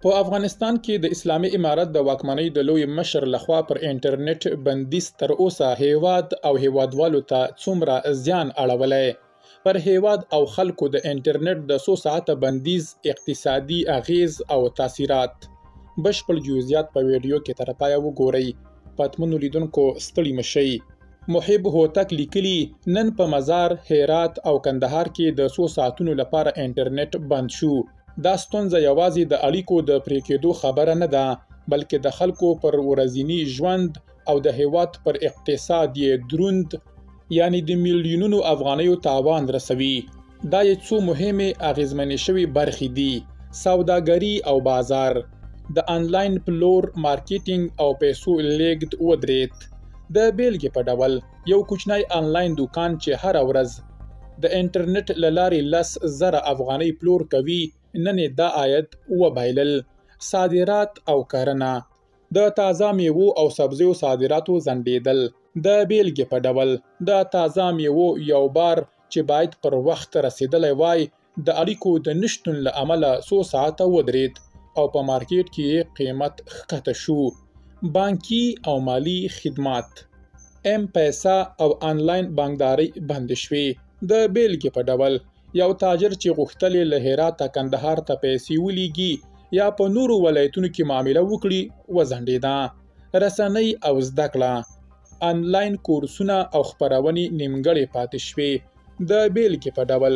په افغانستان کې د اسلامي امارت د واکمنۍ د لوی مشر لخوا پر انټرنیټ بندیز تر اوسه هیواد او هیوادوالو ته څومره زیان اړولی. پر هیواد او خلکو د انټرنیټ د 100 ساعته بندیز اقتصادي اغیز او تاثیرات بشپړ جزئیات په ویډیو کې تر پایه وګورئ. پاتمنو لیدونکو ستړي مشئ. محب هوتک لیکلي نن په مزار، هرات او کندهار کې د 100 ساعتونو لپاره انټرنیټ بند شو. دا ستونزه یوازې د اړیکو د پرې کېدو خبره نه ده، بلکې د خلکو پر ورځني ژوند او د هیواد پر اقتصاد یې دروند، یعنی د میلیونونو افغانیو تاوان رسوي. دا یې څو مهمې اغیزمنې شوي برخې دي: سوداګري او بازار، د انلاین پلور مارکیټینګ او پیسو لیږد ودرېد. د بیلګې په ډول یو کوچنی انلاین دوکان چې هره ورځ د انټرنیټ له لارې 10,000 افغانۍ پلور کوي، نن دا عاید وبایلل. صادرات او کرنه، د تازه میوو او سبزیو صادراتو ځنډېدل. د بیلګې په ډول د تازه میوو یو بار چې باید پر وخت رسیدلی وای، د اړیکو د نشتون له امله 100 ساعته ودرېد او په مارکیټ کې قیمت ښکته شو. بانکي او مالی خدمات، ام پیسا او آنلاین بانکداري بند شوې. د بیلګې په ډول یو تاجر چې غوښتل له هراته کندهار ته پیسې ولیږي یا په نورو ولایتونو کې معامله وکړي وځنډېده. رسنۍ او زده کړه، آنلاین کورسونه او خپرونې نیمګړې پاتې شوې. د بیلګې په ډول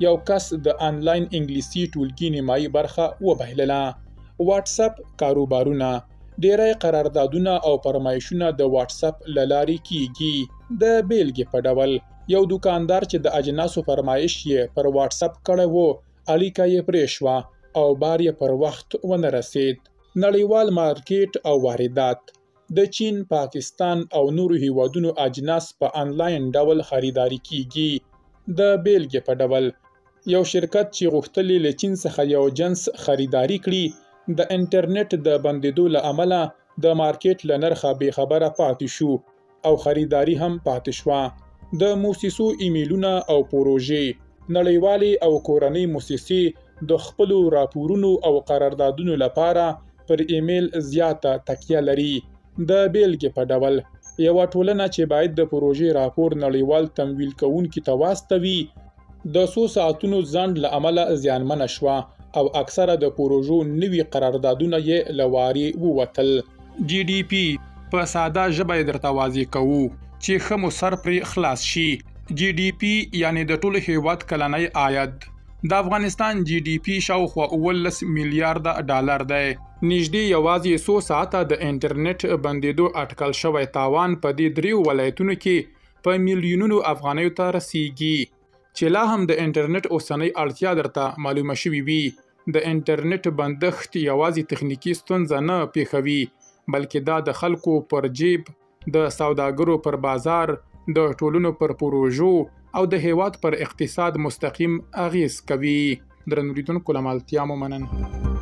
یو کس د آنلاین انګلیسي ټولګي نیمایي برخه وبایلله. واټس اپ کاروبارونه، ډیری قراردادونه او فرمایشونه د واټس اپ له لارې کیږي. د بیلګې په ډول یو دکاندار چې د اجناسو فرمایش یې پر واټس اپ کړی وو، اړیکه یې پرې شوه او بار یې پر وخت ونه رسید. نړیوال مارکیټ او واردات، د چین، پاکستان او نورو هیوادونو اجناس په آنلاین ډول خریداري کیږي. د بیلګې په ډول یو شرکت چې غوښتل له چین څخه یو جنس خریداري کړي، د انټرنیټ د بندېدو له امله د مارکیټ له نرخه بې خبره پاتې شو او خریداري هم پاتې شوه. د موسسو ایمیلونه او پروژې، نړیوالې او کورنۍ موسسې د خپلو راپورونو او قراردادونو لپاره پر ایمیل زیاته تکیه لري. د بیلګې په ډول یوه ټولنه چې باید د پروژې راپور نړیوال تمویل کوونکي ته واستوي، د 100 ساعتونو ځنډ له امله زیانمنه شوه او اکثره د پروژو نوي قراردادونه یې له وارې ووتل. جی ډي پي په ساده ژبه یې درته واضح کوو چې ښه مو سر پرې خلاص شي. جی ډي پي یعنی د ټولو هیواد کلنی عاید. د افغانستان جی ډي پي شاوخوا 19 میلیارده ډالر دی. نږدې یوازې 100 ساعته د انټرنیټ بندېدو اټکل شوی تاوان په دې 3 ولایتونو کې په میلیونونو افغانیو ته رسیږي. چې لا هم د انټرنیټ اوسنۍ اړتیا درته معلومه شوې وي، د انټرنیټ بندښت یوازې تخنیکي ستونزه نه پیښوي، بلکې دا د خلکو پر جیب، د سوداګرو پر بازار، د ټولنو پر پروژو او د هیواد پر اقتصاد مستقیم اغیز کوي. درنو لیدونکو له ملتیا مو مننه.